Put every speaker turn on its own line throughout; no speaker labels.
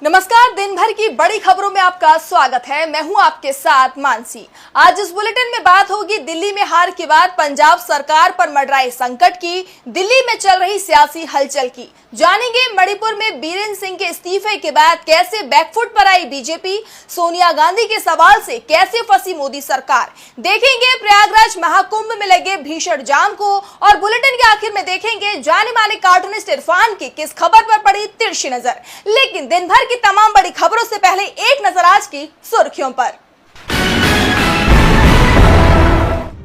नमस्कार, दिन भर की बड़ी खबरों में आपका स्वागत है। मैं हूं आपके साथ मानसी। आज इस बुलेटिन में बात होगी दिल्ली में हार के बाद पंजाब सरकार पर मंडराए संकट की, दिल्ली में चल रही सियासी हलचल की। जानेंगे मणिपुर में बीरेंद्र सिंह के इस्तीफे के बाद कैसे बैकफुट पर आई बीजेपी, सोनिया गांधी के सवाल से कैसे फंसी मोदी सरकार। देखेंगे प्रयागराज महाकुंभ में लगे भीषण जाम को और बुलेटिन के आखिर में देखेंगे जाने माने कार्टूनिस्ट इरफान की किस खबर पर पड़ी तिरछी नजर। लेकिन दिन भर की तमाम बड़ी खबरों से पहले एक नजर आज की सुर्खियों पर।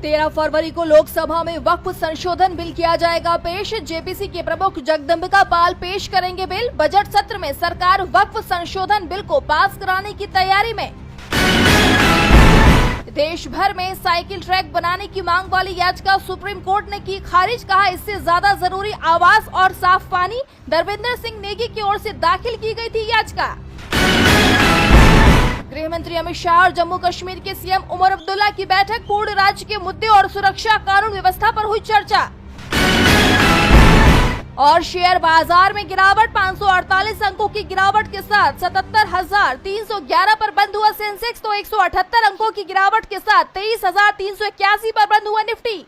13 फरवरी को लोकसभा में वक्फ संशोधन बिल किया जाएगा पेश। जेपीसी के प्रमुख जगदम्बिका पाल पेश करेंगे बिल। बजट सत्र में सरकार वक्फ संशोधन बिल को पास कराने की तैयारी में। देश भर में साइकिल ट्रैक बनाने की मांग वाली याचिका सुप्रीम कोर्ट ने की खारिज। कहा इससे ज्यादा जरूरी आवास और साफ पानी। धर्मेंद्र सिंह नेगी की ओर से दाखिल की गई थी याचिका। गृह मंत्री अमित शाह और जम्मू कश्मीर के सीएम उमर अब्दुल्ला की बैठक। पूर्ण राज्य के मुद्दे और सुरक्षा कानून व्यवस्था पर हुई चर्चा। और शेयर बाजार में गिरावट, 548 अंकों की गिरावट के साथ 77,311 पर बंद हुआ सेंसेक्स, तो 178 अंकों की गिरावट के साथ 23,381 पर बंद हुआ निफ्टी।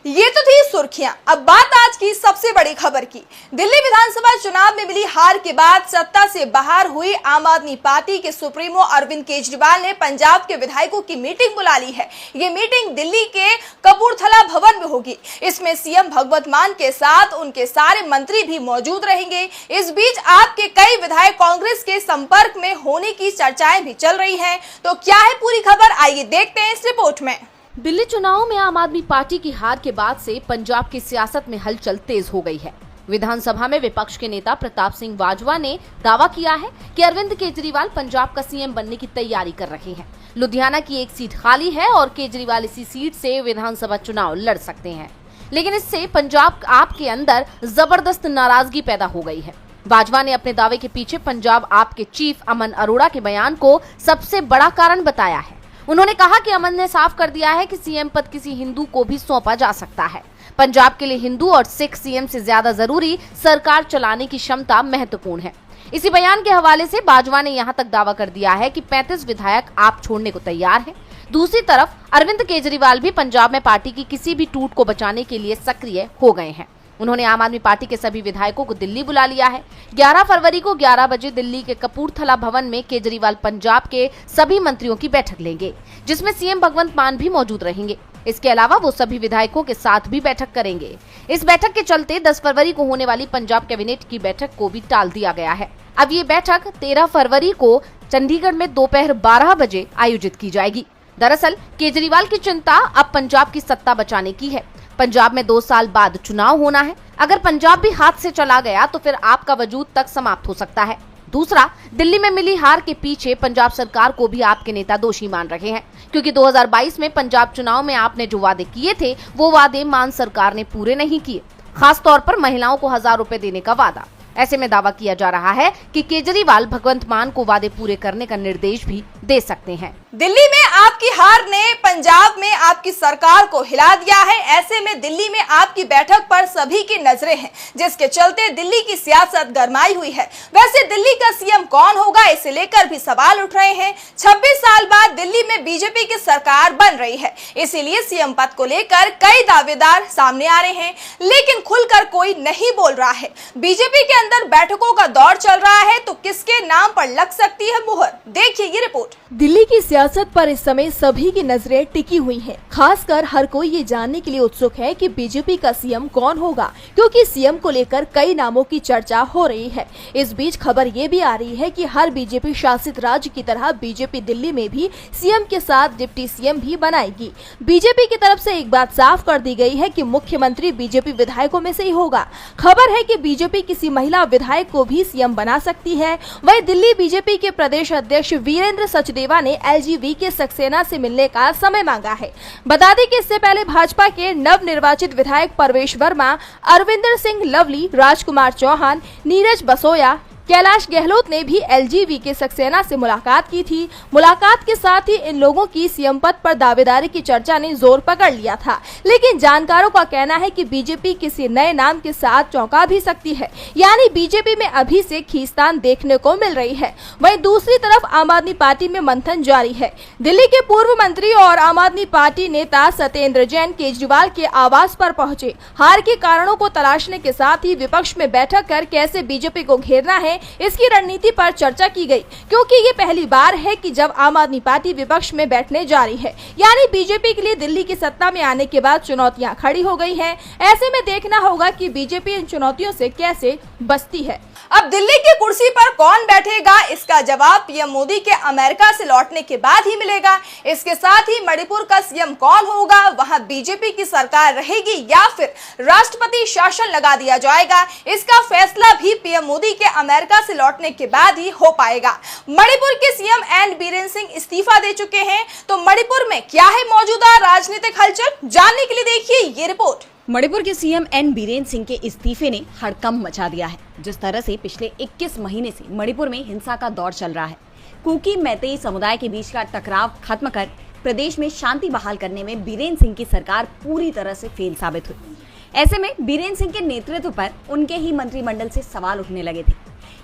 ये तो थी सुर्खियां। अब बात आज की सबसे बड़ी खबर की। दिल्ली विधानसभा चुनाव में मिली हार के बाद सत्ता से बाहर हुई आम आदमी पार्टी के सुप्रीमो अरविंद केजरीवाल ने पंजाब के विधायकों की मीटिंग बुला ली है। ये मीटिंग दिल्ली के कपूरथला भवन में होगी। इसमें सीएम भगवंत मान के साथ उनके सारे मंत्री भी मौजूद रहेंगे। इस बीच आप के कई विधायक कांग्रेस के संपर्क में होने की चर्चाएं भी चल रही है। तो क्या है पूरी खबर, आइए देखते हैं इस रिपोर्ट में।
दिल्ली चुनाव में आम आदमी पार्टी की हार के बाद से पंजाब की सियासत में हलचल तेज हो गई है। विधानसभा में विपक्ष के नेता प्रताप सिंह बाजवा ने दावा किया है कि अरविंद केजरीवाल पंजाब का सीएम बनने की तैयारी कर रहे हैं। लुधियाना की एक सीट खाली है और केजरीवाल इसी सीट से विधानसभा चुनाव लड़ सकते हैं, लेकिन इससे पंजाब आप के अंदर जबरदस्त नाराजगी पैदा हो गई है। बाजवा ने अपने दावे के पीछे पंजाब आप के चीफ अमन अरोड़ा के बयान को सबसे बड़ा कारण बताया है। उन्होंने कहा कि अमन ने साफ कर दिया है कि सीएम पद किसी हिंदू को भी सौंपा जा सकता है। पंजाब के लिए हिंदू और सिख सीएम से ज्यादा जरूरी सरकार चलाने की क्षमता महत्वपूर्ण है। इसी बयान के हवाले से बाजवा ने यहां तक दावा कर दिया है कि 35 विधायक आप छोड़ने को तैयार हैं। दूसरी तरफ अरविंद केजरीवाल भी पंजाब में पार्टी की किसी भी टूट को बचाने के लिए सक्रिय हो गए हैं। उन्होंने आम आदमी पार्टी के सभी विधायकों को दिल्ली बुला लिया है। 11 फरवरी को 11 बजे दिल्ली के कपूरथला भवन में केजरीवाल पंजाब के सभी मंत्रियों की बैठक लेंगे, जिसमें सीएम भगवंत मान भी मौजूद रहेंगे। इसके अलावा वो सभी विधायकों के साथ भी बैठक करेंगे। इस बैठक के चलते 10 फरवरी को होने वाली पंजाब कैबिनेट की बैठक को भी टाल दिया गया है। अब ये बैठक 13 फरवरी को चंडीगढ़ में दोपहर 12 बजे आयोजित की जाएगी। दरअसल केजरीवाल की चिंता अब पंजाब की सत्ता बचाने की है। पंजाब में 2 साल बाद चुनाव होना है। अगर पंजाब भी हाथ से चला गया तो फिर आपका वजूद तक समाप्त हो सकता है। दूसरा, दिल्ली में मिली हार के पीछे पंजाब सरकार को भी आपके नेता दोषी मान रहे हैं, क्योंकि 2022 में पंजाब चुनाव में आपने जो वादे किए थे वो वादे मान सरकार ने पूरे नहीं किए। खास तौर पर महिलाओं को 1000 रुपए देने का वादा। ऐसे में दावा किया जा रहा है कि केजरीवाल भगवंत मान को वादे पूरे करने का निर्देश भी दे सकते हैं।
दिल्ली में आपकी हार ने पंजाब में आपकी सरकार को हिला दिया है। ऐसे में दिल्ली में आपकी बैठक पर सभी की नजरें हैं, जिसके चलते दिल्ली की सियासत गरमाई हुई है। वैसे दिल्ली का सीएम कौन होगा, इसे लेकर भी सवाल उठ रहे हैं। 26 साल बाद दिल्ली में बीजेपी की सरकार बन रही है, इसीलिए सीएम पद को लेकर कई दावेदार सामने आ रहे हैं, लेकिन खुलकर कोई नहीं बोल रहा है। बीजेपी के अंदर बैठकों का दौर चल रहा है, तो किसके नाम पर लग सकती है मुहर, देखिए ये रिपोर्ट।
दिल्ली की सियासत पर इस समय सभी की नजरें टिकी हुई हैं। खासकर हर कोई ये जानने के लिए उत्सुक है कि बीजेपी का सीएम कौन होगा, क्योंकि सीएम को लेकर कई नामों की चर्चा हो रही है। इस बीच खबर ये भी आ रही है कि हर बीजेपी शासित राज्य की तरह बीजेपी दिल्ली में भी सीएम के साथ डिप्टी सीएम भी बनाएगी। बीजेपी की तरफ से एक बात साफ कर दी गई है कि मुख्यमंत्री बीजेपी विधायकों में से ही होगा। खबर है कि बीजेपी किसी महिला विधायक को भी सीएम बना सकती है। वहीं दिल्ली बीजेपी के प्रदेश अध्यक्ष वीरेंद्र सचदेवा ने एलजीवी के सक्सेना से मिलने का समय मांगा है। बता दें कि इससे पहले भाजपा के नव निर्वाचित विधायक परवेश वर्मा, अरविंदर सिंह लवली, राजकुमार चौहान, नीरज बसोया, कैलाश गहलोत ने भी LGV सक्सेना से मुलाकात की थी। मुलाकात के साथ ही इन लोगों की सीएम पद पर दावेदारी की चर्चा ने जोर पकड़ लिया था, लेकिन जानकारों का कहना है कि बीजेपी किसी नए नाम के साथ चौंका भी सकती है, यानी बीजेपी में अभी से खींचतान देखने को मिल रही है। वहीं दूसरी तरफ आम आदमी पार्टी में मंथन जारी है। दिल्ली के पूर्व मंत्री और आम आदमी पार्टी नेता सत्येंद्र जैन केजरीवाल के आवास पर पहुंचे। हार के कारणों को तलाशने के साथ ही विपक्ष में बैठक कर कैसे बीजेपी को घेरना है, इसकी रणनीति पर चर्चा की गई, क्योंकि ये पहली बार है कि जब आम आदमी पार्टी विपक्ष में बैठने जा रही है, यानी बीजेपी के लिए दिल्ली की सत्ता में आने के बाद चुनौतियां खड़ी हो गई हैं। ऐसे में देखना होगा कि बीजेपी इन चुनौतियों से कैसे बचती है।
अब दिल्ली की कुर्सी पर कौन बैठेगा, इसका जवाब पीएम मोदी के अमेरिका से लौटने के बाद ही मिलेगा। इसके साथ ही मणिपुर का सीएम कौन होगा, वहां बीजेपी की सरकार रहेगी या फिर राष्ट्रपति शासन लगा दिया जाएगा, इसका फैसला भी पीएम मोदी के अमेरिका से लौटने के बाद ही हो पाएगा। मणिपुर के सीएम एन बीरेन सिंह इस्तीफा दे चुके हैं, तो मणिपुर में क्या है मौजूदा राजनीतिक हलचल, जानने के लिए देखिए ये रिपोर्ट।
मणिपुर के सीएम एन बीरेन सिंह के इस्तीफे ने हड़कंप मचा दिया है। जिस तरह से पिछले 21 महीने से मणिपुर में हिंसा का दौर चल रहा है, कुकी मैतेई समुदाय के बीच का टकराव खत्म कर प्रदेश में शांति बहाल करने में बीरेन सिंह की सरकार पूरी तरह से फेल साबित हुई। ऐसे में बीरेन सिंह के नेतृत्व पर उनके ही मंत्रिमंडल से सवाल उठने लगे थे,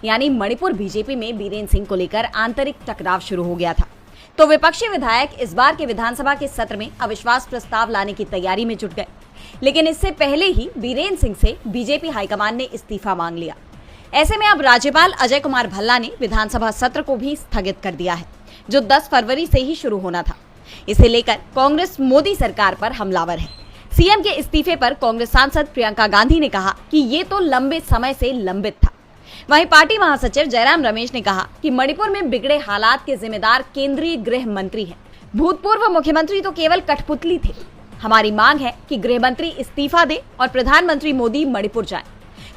यानी मणिपुर बीजेपी में बीरेन सिंह को लेकर आंतरिक टकराव शुरू हो गया था। तो विपक्षी विधायक इस बार के विधानसभा के सत्र में अविश्वास प्रस्ताव लाने की तैयारी में जुट गए, लेकिन इससे पहले ही बीरेन सिंह से बीजेपी हाईकमान ने इस्तीफा मांग लिया। ऐसे में अब राज्यपाल अजय कुमार भल्ला ने विधानसभा सत्र को भी स्थगित कर दिया है, जो 10 फरवरी से ही शुरू होना था। इसे लेकर कांग्रेस मोदी सरकार पर हमलावर है। सीएम के इस्तीफे पर कांग्रेस सांसद प्रियंका गांधी ने कहा कि ये तो लंबे समय से लंबित था। वहीं पार्टी महासचिव जयराम रमेश ने कहा कि मणिपुर में बिगड़े हालात के जिम्मेदार केंद्रीय गृह मंत्री हैं। भूतपूर्व मुख्यमंत्री तो केवल कठपुतली थे। हमारी मांग है कि गृह मंत्री इस्तीफा दे और प्रधानमंत्री मोदी मणिपुर जाएं,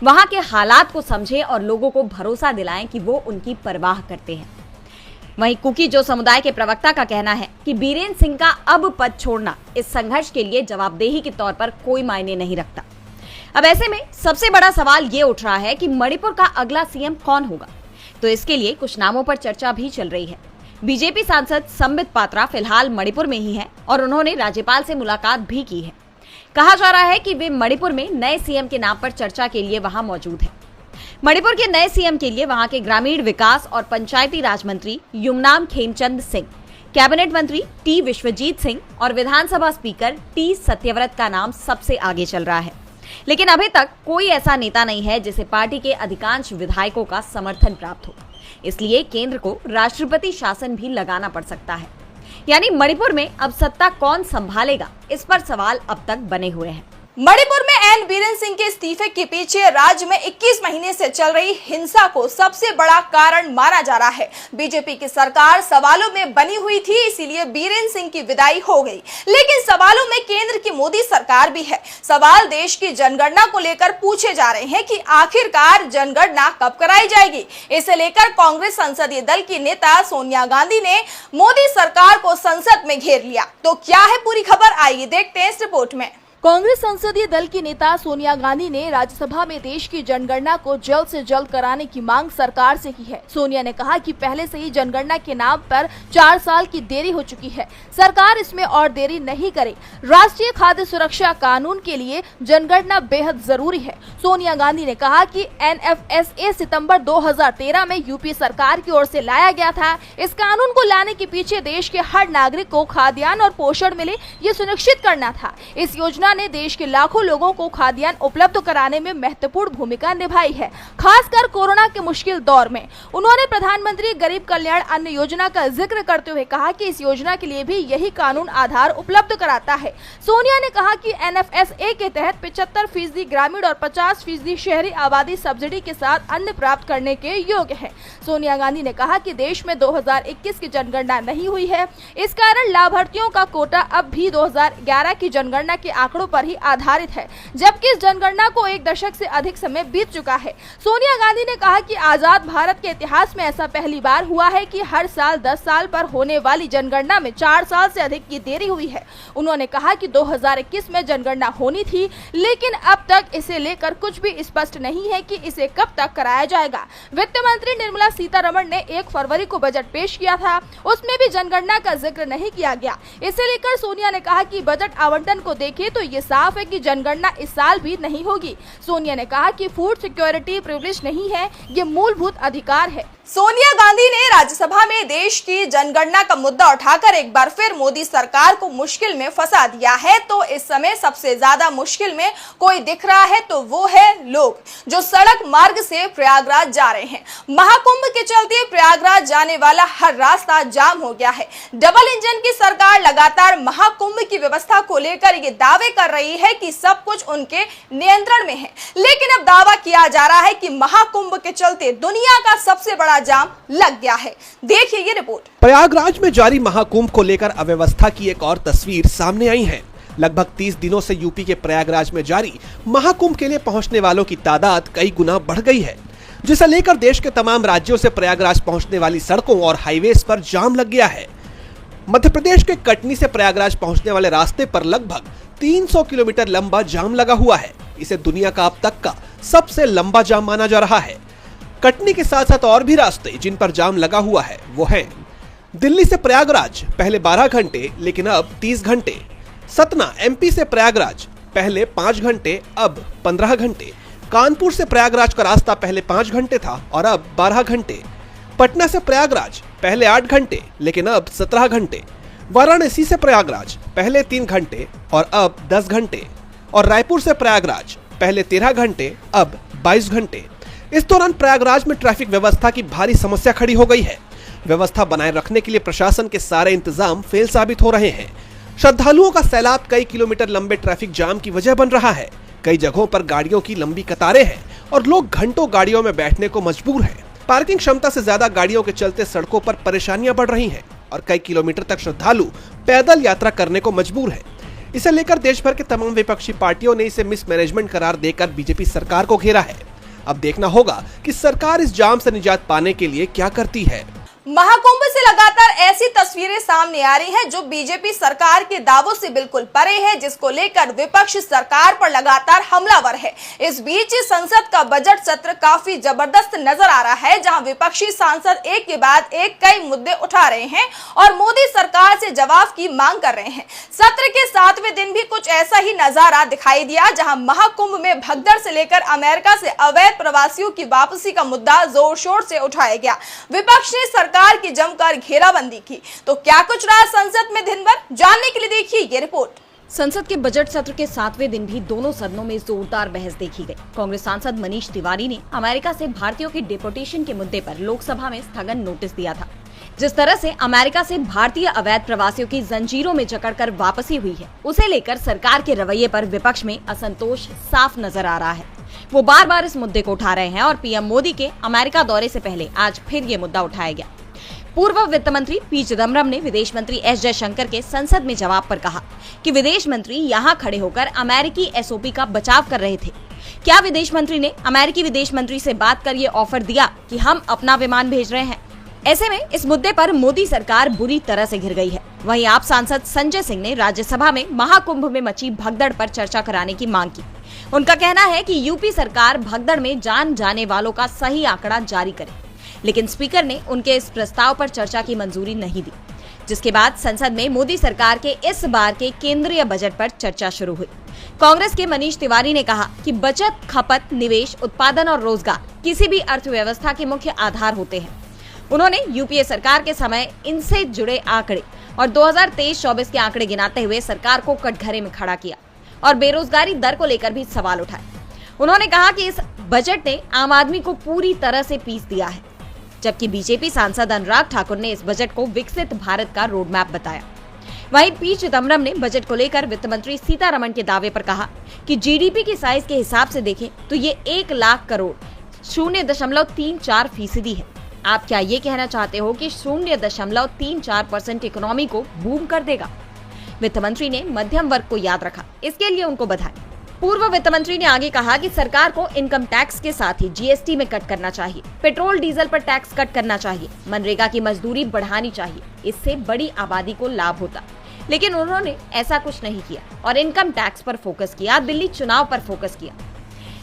वहां के हालात को समझें और लोगों को भरोसा दिलाएं कि वो उनकी परवाह करते हैं। वहीं कुकी जो समुदाय के प्रवक्ता का कहना है कि बीरेन सिंह का अब पद छोड़ना इस संघर्ष के लिए जवाबदेही के तौर पर कोई मायने नहीं रखता। अब ऐसे में सबसे बड़ा सवाल ये उठ रहा है कि मणिपुर का अगला सीएम कौन होगा। तो इसके लिए कुछ नामों पर चर्चा भी चल रही है। बीजेपी सांसद संबित पात्रा फिलहाल मणिपुर में ही है और उन्होंने राज्यपाल से मुलाकात भी की है। कहा जा रहा है कि वे मणिपुर में नए सीएम के नाम पर चर्चा के लिए वहां मौजूद है। मणिपुर के नए सीएम के लिए वहां के ग्रामीण विकास और पंचायती राज मंत्री युमनाम खेमचंद सिंह, कैबिनेट मंत्री टी विश्वजीत सिंह और विधानसभा स्पीकर टी सत्यव्रत का नाम सबसे आगे चल रहा है। लेकिन अभी तक कोई ऐसा नेता नहीं है जिसे पार्टी के अधिकांश विधायकों का समर्थन प्राप्त हो। इसलिए केंद्र को राष्ट्रपति शासन भी लगाना पड़ सकता है। यानी मणिपुर में अब सत्ता कौन संभालेगा, इस पर सवाल अब तक बने हुए हैं।
मणिपुर में एन बीरेन सिंह के इस्तीफे के पीछे राज्य में 21 महीने से चल रही हिंसा को सबसे बड़ा कारण माना जा रहा है। बीजेपी की सरकार सवालों में बनी हुई थी, इसीलिए बीरेन सिंह की विदाई हो गई। लेकिन सवालों में केंद्र की मोदी सरकार भी है। सवाल देश की जनगणना को लेकर पूछे जा रहे हैं कि आखिरकार जनगणना कब कराई जाएगी। इसे लेकर कांग्रेस संसदीय दल की नेता सोनिया गांधी ने मोदी सरकार को संसद में घेर लिया। तो क्या है पूरी खबर, आइए देखते हैं इस रिपोर्ट में।
कांग्रेस संसदीय दल की नेता सोनिया गांधी ने राज्यसभा में देश की जनगणना को जल्द से जल्द कराने की मांग सरकार से की है। सोनिया ने कहा कि पहले से ही जनगणना के नाम पर 4 साल की देरी हो चुकी है, सरकार इसमें और देरी नहीं करे। राष्ट्रीय खाद्य सुरक्षा कानून के लिए जनगणना बेहद जरूरी है। सोनिया गांधी ने कहा कि NFSA सितंबर 2013 में यूपीए सरकार की ओर से लाया गया था। इस कानून को लाने के पीछे देश के हर नागरिक को खाद्यान्न और पोषण मिले, ये सुनिश्चित करना था। इस योजना ने देश के लाखों लोगों को खाद्यान्न उपलब्ध कराने में महत्वपूर्ण भूमिका निभाई है, खासकर कोरोना के मुश्किल दौर में। उन्होंने प्रधानमंत्री गरीब कल्याण अन्न योजना का जिक्र करते हुए कहा कि इस योजना के लिए भी यही कानून आधार उपलब्ध कराता है। सोनिया ने कहा कि NFSA के तहत 75% ग्रामीण और 50% शहरी आबादी सब्सिडी के साथ अन्न प्राप्त करने के योग्य है। सोनिया गांधी ने कहा कि देश में 2021 की जनगणना नहीं हुई है, इस कारण लाभार्थियों का कोटा अब भी 2011 की जनगणना के आंकड़ों आंकड़ों पर ही आधारित है, जबकि इस जनगणना को 1 दशक से अधिक समय बीत चुका है। सोनिया गांधी ने कहा कि आजाद भारत के इतिहास में ऐसा पहली बार हुआ है कि हर साल 10 साल पर होने वाली जनगणना में 4 साल से अधिक की देरी हुई है। उन्होंने कहा कि 2021 में जनगणना होनी थी, लेकिन अब तक इसे लेकर कुछ भी स्पष्ट नहीं है कि इसे कब तक कराया जाएगा। वित्त मंत्री निर्मला सीतारमण ने 1 फरवरी को बजट पेश किया था, उसमें भी जनगणना का जिक्र नहीं किया गया। इसे लेकर सोनिया ने कहा कि बजट आवंटन को देखें तो ये साफ है कि जनगणना इस साल भी नहीं होगी। सोनिया ने कहा कि फूड सिक्योरिटी प्रिविलेज नहीं है, ये मूलभूत अधिकार है।
सोनिया गांधी ने राज्यसभा में देश की जनगणना का मुद्दा उठाकर एक बार फिर मोदी सरकार को मुश्किल में फंसा दिया है। तो इस समय सबसे ज्यादा मुश्किल में कोई दिख रहा है तो वो है लोग जो सड़क मार्ग से प्रयागराज जा रहे हैं। महाकुंभ के चलते प्रयागराज जाने वाला हर रास्ता जाम हो गया है। डबल इंजन की सरकार लगातार महाकुंभ की व्यवस्था को लेकर ये दावे कर रही है कि सब कुछ उनके नियंत्रण में है, लेकिन अब दावा किया जा रहा है कि महाकुंभ के चलते दुनिया का सबसे बड़ा जाम लग गया है। देखिए ये रिपोर्ट।
प्रयागराज में जारी महाकुंभ को लेकर अव्यवस्था की एक और तस्वीर सामने आई है। लगभग 30 दिनों से यूपी के प्रयागराज में जारी महाकुंभ के लिए पहुंचने वालों की तादाद कई गुना बढ़ गई है, जिसे लेकर देश के तमाम राज्यों से प्रयागराज पहुंचने वाली सड़कों और हाईवेज पर जाम लग गया है। मध्य प्रदेश के कटनी से प्रयागराज पहुंचने वाले रास्ते पर लगभग 300 किलोमीटर लंबा जाम लगा हुआ है। इसे दुनिया का अब तक का सबसे लंबा जाम माना जा रहा है। कटनी के साथ साथ और भी रास्ते जिन पर जाम लगा हुआ है वो हैं दिल्ली से प्रयागराज, पहले 12 घंटे लेकिन अब 30 घंटे। सतना एमपी से प्रयागराज, पहले 5 घंटे अब 15 घंटे। कानपुर से प्रयागराज का रास्ता पहले 5 घंटे था और अब 12 घंटे। पटना से प्रयागराज पहले 8 घंटे लेकिन अब 17 घंटे। वाराणसी से प्रयागराज पहले 3 घंटे और अब 10 घंटे। और रायपुर से प्रयागराज पहले 13 घंटे अब 22 घंटे। इस दौरान प्रयागराज में ट्रैफिक व्यवस्था की भारी समस्या खड़ी हो गई है। व्यवस्था बनाए रखने के लिए प्रशासन के सारे इंतजाम फेल साबित हो रहे हैं। श्रद्धालुओं का सैलाब कई किलोमीटर लंबे ट्रैफिक जाम की वजह बन रहा है। कई जगहों पर गाड़ियों की लंबी कतारें हैं और लोग घंटों गाड़ियों में बैठने को मजबूर हैं। पार्किंग क्षमता से ज्यादा गाड़ियों के चलते सड़कों पर परेशानियां बढ़ रही हैं और कई किलोमीटर तक श्रद्धालु पैदल यात्रा करने को मजबूर है। इसे लेकर देश भर के तमाम विपक्षी पार्टियों ने इसे मिसमैनेजमेंट करार देकर बीजेपी सरकार को घेरा है। अब देखना होगा कि सरकार इस जाम से निजात पाने के लिए क्या करती है।
महाकुंभ से लगातार ऐसी तस्वीरें सामने आ रही हैं जो बीजेपी सरकार के दावों से बिल्कुल परे है, जिसको लेकर विपक्ष सरकार पर लगातार हमलावर है। इस बीच संसद का बजट सत्र काफी जबरदस्त नजर आ रहा है, जहां विपक्षी सांसद एक के बाद एक कई मुद्दे उठा रहे हैं और मोदी सरकार से जवाब की मांग कर रहे हैं। सत्र के 7वें दिन भी कुछ ऐसा ही नजारा दिखाई दिया, जहां महाकुंभ में भगदड़ से लेकर अमेरिका से अवैध प्रवासियों की वापसी का मुद्दा जोर शोर से उठाया गया। विपक्ष ने सरकार की जमकर घेराबंदी की। तो क्या कुछ रहा संसद में दिन भर, जानने के लिए देखिए ये रिपोर्ट।
संसद के बजट सत्र के 7वें दिन भी दोनों सदनों में जोरदार बहस देखी गई। कांग्रेस सांसद मनीष तिवारी ने अमेरिका से भारतीयों के डिपोर्टेशन के मुद्दे पर लोकसभा में स्थगन नोटिस दिया था। जिस तरह से अमेरिका से भारतीय अवैध प्रवासियों की जंजीरों में जकड़कर वापसी हुई है, उसे लेकर सरकार के रवैये पर विपक्ष में असंतोष साफ नजर आ रहा है। वो बार बार इस मुद्दे को उठा रहे हैं और पीएम मोदी के अमेरिका दौरे से पहले आज फिर ये मुद्दा उठाया गया। पूर्व वित्त मंत्री पी चिदम्बरम ने विदेश मंत्री एस जयशंकर के संसद में जवाब पर कहा कि विदेश मंत्री यहां खड़े होकर अमेरिकी एसओपी का बचाव कर रहे थे। क्या विदेश मंत्री ने अमेरिकी विदेश मंत्री से बात कर ये ऑफर दिया कि हम अपना विमान भेज रहे हैं? ऐसे में इस मुद्दे पर मोदी सरकार बुरी तरह से घिर गई है। वहीं आप सांसद संजय सिंह ने राज्यसभा में महाकुंभ में मची भगदड़ पर चर्चा कराने की मांग की। उनका कहना है कि यूपी सरकार भगदड़ में जान जाने वालों का सही आंकड़ा जारी करे, लेकिन स्पीकर ने उनके इस प्रस्ताव पर चर्चा की मंजूरी नहीं दी, जिसके बाद संसद में मोदी सरकार के इस बार के केंद्रीय बजट पर चर्चा शुरू हुई। कांग्रेस के मनीष तिवारी ने कहा कि बचत, खपत, निवेश, उत्पादन और रोजगार किसी भी अर्थव्यवस्था के मुख्य आधार होते हैं। उन्होंने यूपीए सरकार के समय इनसे जुड़े आंकड़े और 2023-24 के आंकड़े गिनाते हुए सरकार को कटघरे में खड़ा किया और बेरोजगारी दर को लेकर भी सवाल उठाए। उन्होंने कहा कि इस बजट ने आम आदमी को पूरी तरह से पीस दिया है, जबकि बीजेपी सांसद अनुराग ठाकुर ने इस बजट को विकसित भारत का रोड मैप बताया। वहीं पी चिदम्बरम ने बजट को लेकर वित्त मंत्री सीतारमण के दावे पर कहा कि जीडीपी की साइज के हिसाब से देखें तो ये 1 लाख करोड़ 0.34% है। आप क्या ये कहना चाहते हो कि 0.34% इकोनॉमी को बूम कर देगा? वित्त मंत्री ने मध्यम वर्ग को याद रखा, इसके लिए उनको बधाई। पूर्व वित्त मंत्री ने आगे कहा कि सरकार को इनकम टैक्स के साथ ही जीएसटी में कट करना चाहिए, पेट्रोल डीजल पर टैक्स कट करना चाहिए, मनरेगा की मजदूरी बढ़ानी चाहिए, इससे बड़ी आबादी को लाभ होता। लेकिन उन्होंने ऐसा कुछ नहीं किया और इनकम टैक्स पर फोकस किया, दिल्ली चुनाव पर फोकस किया।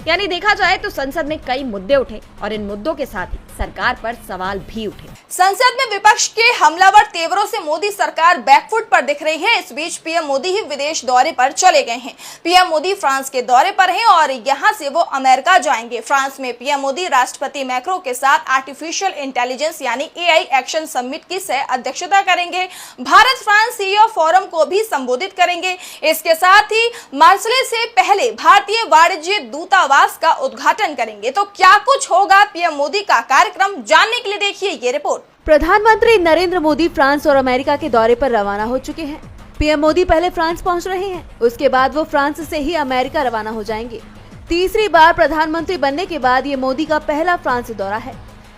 यानी देखा जाए तो संसद में कई मुद्दे उठे और इन मुद्दों के साथ ही सरकार पर सवाल भी उठे।
संसद में विपक्ष के हमलावर तेवरों से मोदी सरकार बैकफुट पर दिख रही है। इस बीच पीएम मोदी ही विदेश दौरे पर चले गए हैं। पीएम मोदी फ्रांस के दौरे पर हैं और यहां से वो अमेरिका जाएंगे। फ्रांस में पीएम मोदी राष्ट्रपति मैक्रो के साथ आर्टिफिशियल इंटेलिजेंस यानी एआई एक्शन समिट की सह अध्यक्षता करेंगे। भारत फ्रांस सीईओ फोरम को भी संबोधित करेंगे। इसके साथ ही मार्सले से पहले भारतीय वाणिज्य दूतावास का उद्घाटन करेंगे। तो क्या कुछ होगा पीएम मोदी का कार्यक्रम, जानने के लिए देखिए ये रिपोर्ट।
प्रधानमंत्री नरेंद्र मोदी फ्रांस और अमेरिका के दौरे पर रवाना हो चुके हैं। पीएम मोदी पहले फ्रांस पहुंच रहे हैं, उसके बाद वो फ्रांस से ही अमेरिका रवाना हो जाएंगे। तीसरी बार प्रधानमंत्री बनने के बाद ये मोदी का पहला फ्रांस दौरा है।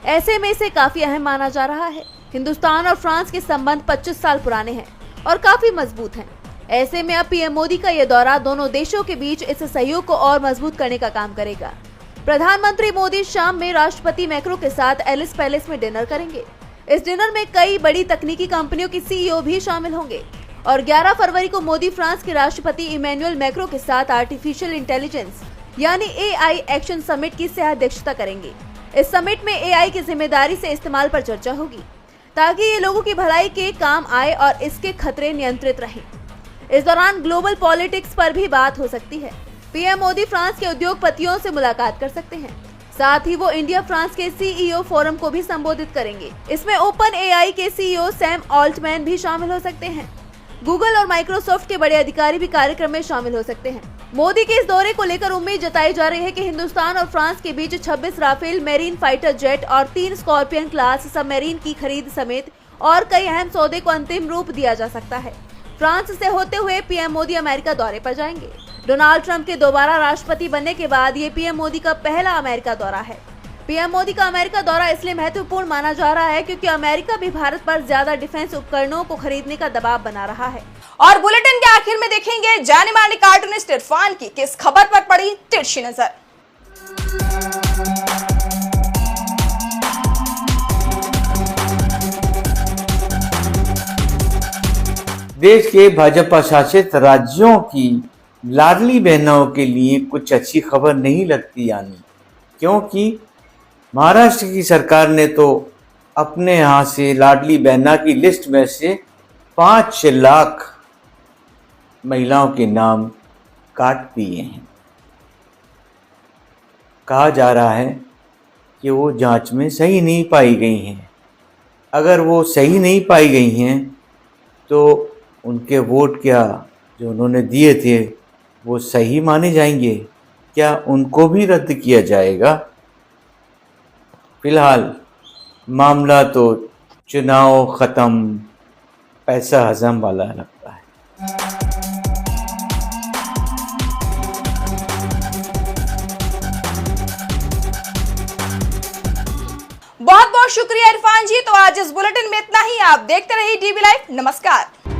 ऐसे में इसे काफी अहम माना जा रहा है। हिंदुस्तान और फ्रांस के संबंध 25 साल पुराने हैं और काफी मजबूत हैं। ऐसे में अब पीएम मोदी का ये दौरा दोनों देशों के बीच इस सहयोग को और मजबूत करने का काम करेगा। प्रधानमंत्री मोदी शाम में राष्ट्रपति मैक्रो के साथ एलिस पैलेस में डिनर करेंगे। इस डिनर में कई बड़ी तकनीकी कंपनियों की सीईओ भी शामिल होंगे और 11 फरवरी को मोदी फ्रांस के राष्ट्रपति इमैनुअल मैक्रो के साथ आर्टिफिशियल इंटेलिजेंस यानी एआई एक्शन समिट की सह अध्यक्षता करेंगे। इस समिट में एआई की जिम्मेदारी से इस्तेमाल पर चर्चा होगी ताकि ये लोगों की भलाई के काम आए और इसके खतरे नियंत्रित रहें। इस दौरान ग्लोबल पॉलिटिक्स पर भी बात हो सकती है। पीएम मोदी फ्रांस के उद्योगपतियों से मुलाकात कर सकते हैं। साथ ही वो इंडिया फ्रांस के सीईओ फोरम को भी संबोधित करेंगे। इसमें ओपन एआई के सीईओ सैम ऑल्टमैन भी शामिल हो सकते हैं। गूगल और माइक्रोसॉफ्ट के बड़े अधिकारी भी कार्यक्रम में शामिल हो सकते हैं। मोदी के इस दौरे को लेकर उम्मीद जताई जा रही है कि हिंदुस्तान और फ्रांस के बीच 26 राफेल मेरीन फाइटर जेट और 3 स्कॉर्पियन क्लास सबमरीन की खरीद समेत और कई अहम सौदे को अंतिम रूप दिया जा सकता है। फ्रांस से होते हुए पीएम मोदी अमेरिका दौरे पर जाएंगे। डोनाल्ड ट्रंप के दोबारा राष्ट्रपति बनने के बाद ये पीएम मोदी का पहला अमेरिका दौरा है। पीएम मोदी का अमेरिका दौरा इसलिए महत्वपूर्ण माना जा रहा है क्योंकि अमेरिका भी भारत पर ज्यादा डिफेंस उपकरणों को खरीदने का दबाव बना रहा है।
और बुलेटिन के आखिर में देखेंगे जाने माने कार्टूनिस्ट इरफान की किस खबर पर पड़ी तिरछी नजर।
देश के भाजपा शासित राज्यों की लाडली बहनों के लिए कुछ अच्छी खबर नहीं लगती यानी, क्योंकि महाराष्ट्र की सरकार ने तो अपने यहाँ से लाडली बहना की लिस्ट में से 5 लाख महिलाओं के नाम काट दिए हैं। कहा जा रहा है कि वो जांच में सही नहीं पाई गई हैं। अगर वो सही नहीं पाई गई हैं तो उनके वोट क्या जो उन्होंने दिए थे वो सही माने जाएंगे? क्या उनको भी रद्द किया जाएगा? फिलहाल मामला तो चुनाव ख़त्म पैसा हजम वाला लगता है।
बहुत बहुत शुक्रिया इरफान जी। तो आज इस बुलेटिन में इतना ही। आप देखते रहिए टीवी लाइव। नमस्कार।